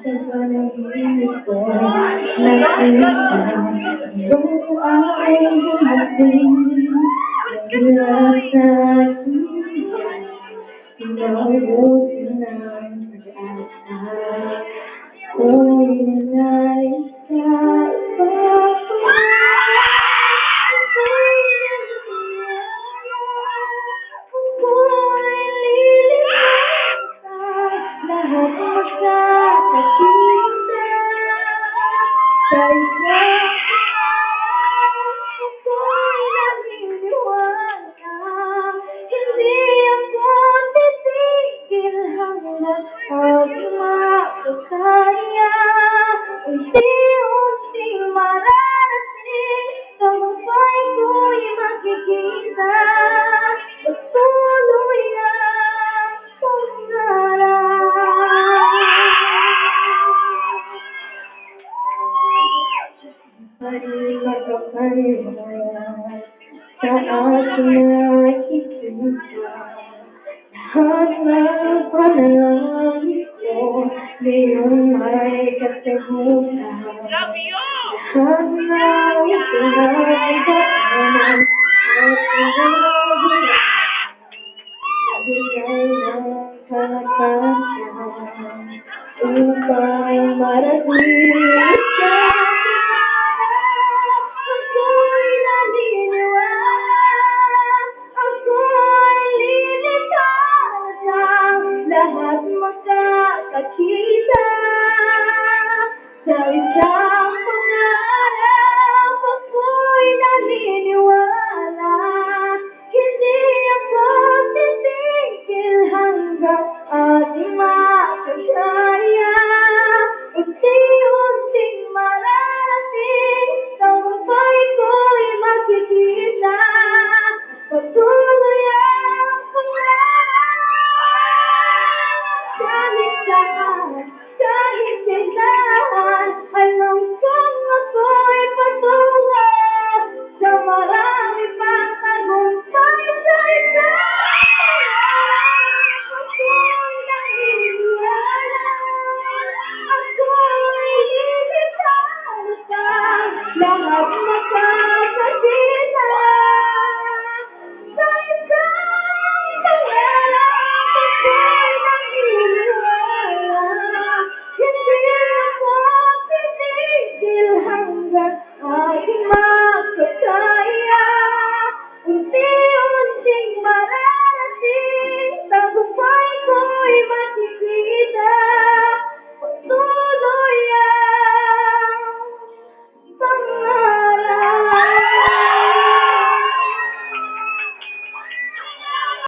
sa panaginip ko, nakita iyong ay dumating. Nagilang sa akin, pinaubusin ng pag-asa. Ako'y nais sa iba pa. Ako'y lilipad sa lahat magkakakita. Sa isang ako'y naniniwala. Hindi ako titigil hanggang makakaya. Unti-unting mararating, tagumpay ko'y makikita. Patuloy ang pangarap. Pari-magkapariwala sa aking nakikita. Lahat ng panalangin ko, ngayon may kasagutan. Lahat ng pinagdaanan, nagbigay ng kalakasan upang marating